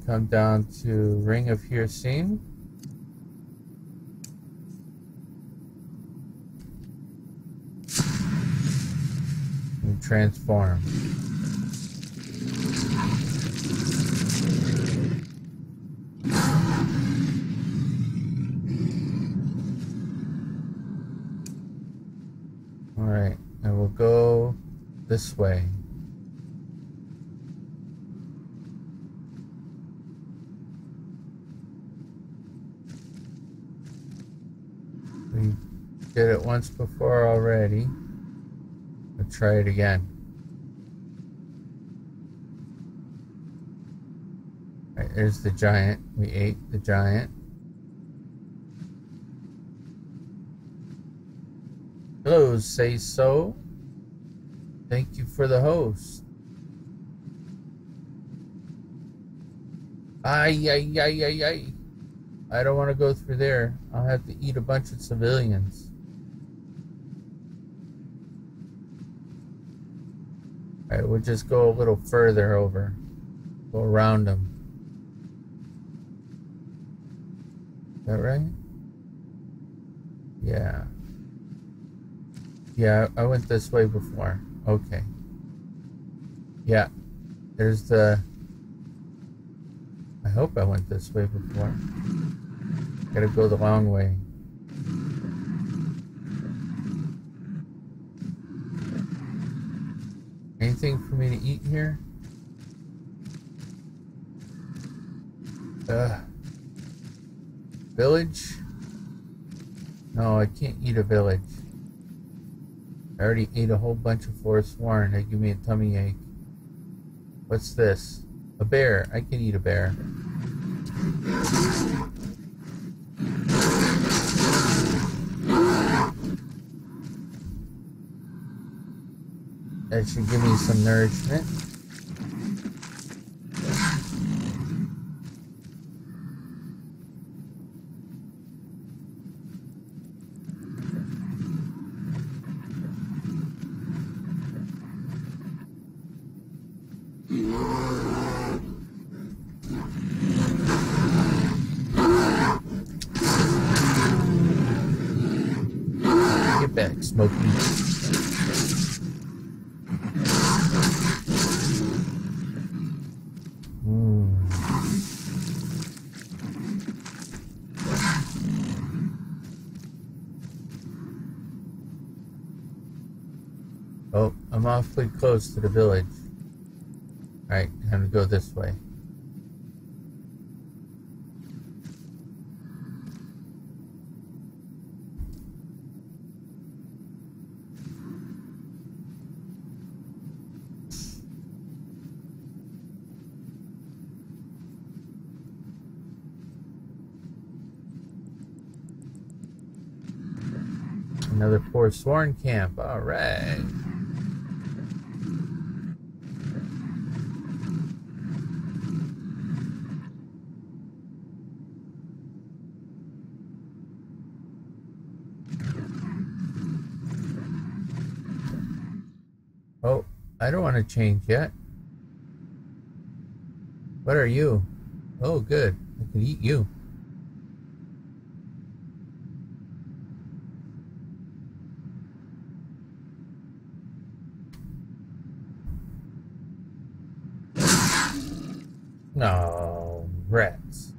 come down to Ring of Hearsing. And transform. Alright, and we'll go this way. We did it once before already. We'll try it again. Alright, there's the giant. We ate the giant. Hello, say so. Thank you for the host. Ay, ay, ay, ay, ay. I don't want to go through there. I'll have to eat a bunch of civilians. Alright, we'll just go a little further over. Go around them. Is that right? Yeah. Yeah, I went this way before. Okay. Yeah. There's the... I hope I went this way before. Gotta go the long way. Anything for me to eat here? Village? No, I can't eat a village. I already ate a whole bunch of Forsworn. They give me a tummy ache. What's this? A bear. I can eat a bear. That should give me some nourishment. Get back, Smokey. Oh, I'm awfully close to the village. Alright, I'm gonna go this way. Another Forsworn camp. Alright. Oh, I don't want to change yet. What are you? Oh, good. I can eat you. No, rats.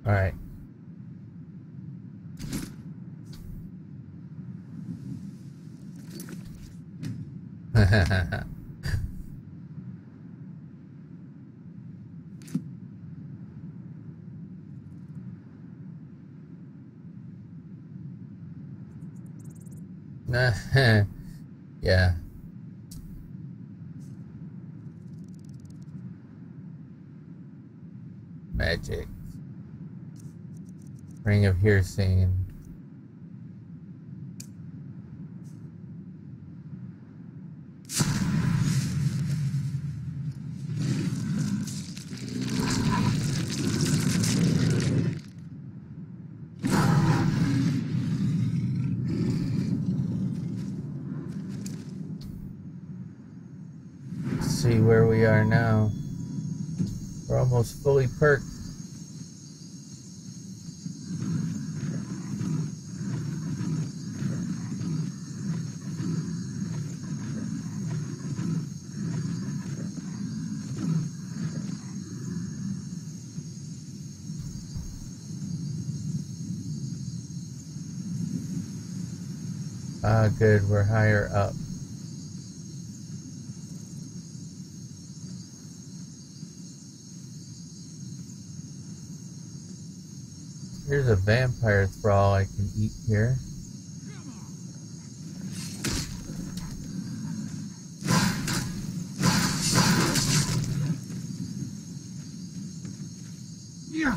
All right. Yeah. Magic. Ring of Hearsing. see where we are now. We're almost fully perked. Ah, good, we're higher up. Here's a vampire thrall I can eat here. Yeah.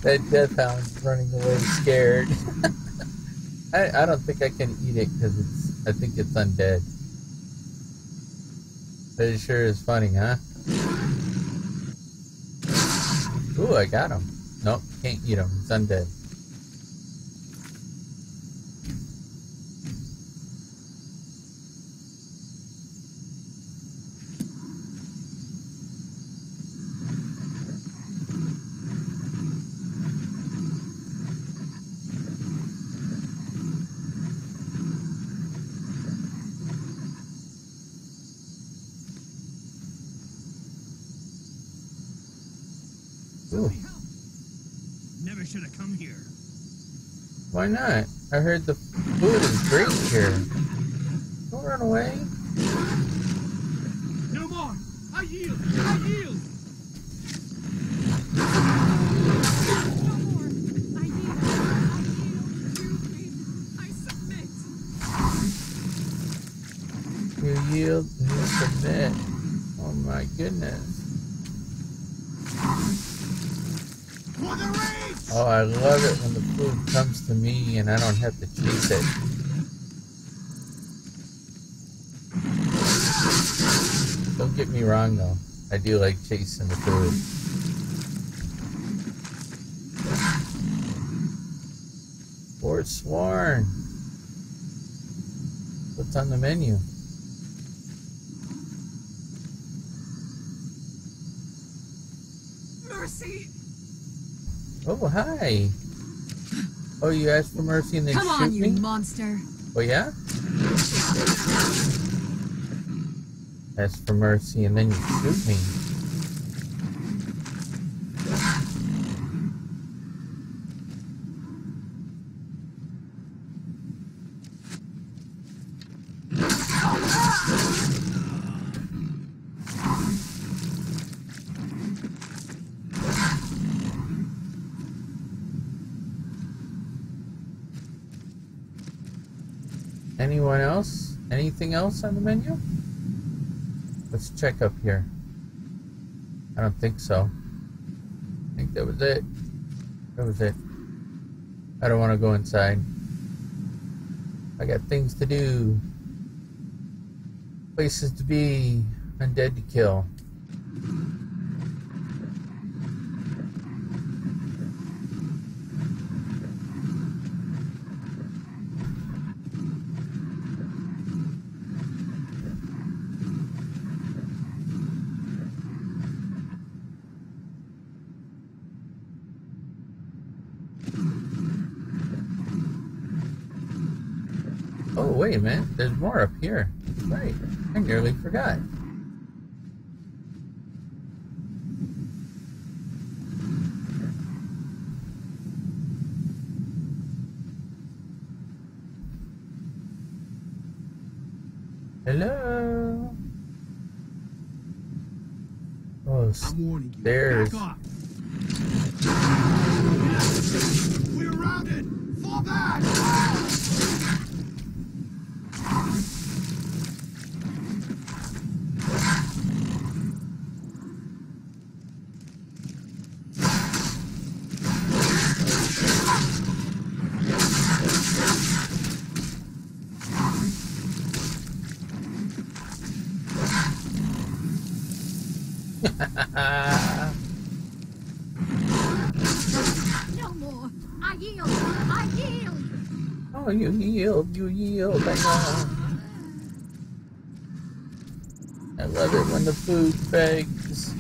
That death hound's running away scared. I don't think I can eat it because I think it's undead. But it sure is funny, huh? Ooh, I got him. Nope, can't eat him. It's undead. Ooh. Never should have come here. Why not? I heard the food is great here. Don't run away. No more! I yield! I yield! No more! I yield! I yield! You win! I submit! You yield and you submit. Oh my goodness. For the race! Oh, I love it when the food comes to me and I don't have to chase it. Don't get me wrong though, I do like chasing the food. Forsworn. What's on the menu? Mercy! Oh, hi. Oh, you asked for mercy and then Come shoot on, you me? monster! Oh, yeah? Ask for mercy and then you shoot me. Anyone else? Anything else on the menu? Let's check up here. I don't think so. I think that was it. That was it. I don't want to go inside. I got things to do. Places to be. Undead to kill. Oh, wait a minute. There's more up here. Right. I nearly forgot. Hello? Oh, I'm warning you. stairs. Back off! We're routed! Fall back! No more. I yield. I yield. Oh, you yield, you yield. I know. I love it when the food begs.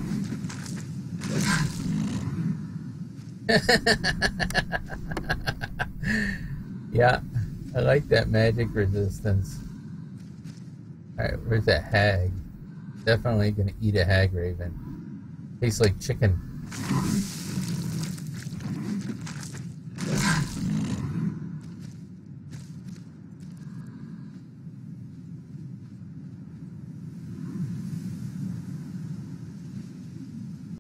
Yeah, I like that magic resistance. Alright, where's that hag? Definitely gonna eat a hag raven. Tastes like chicken.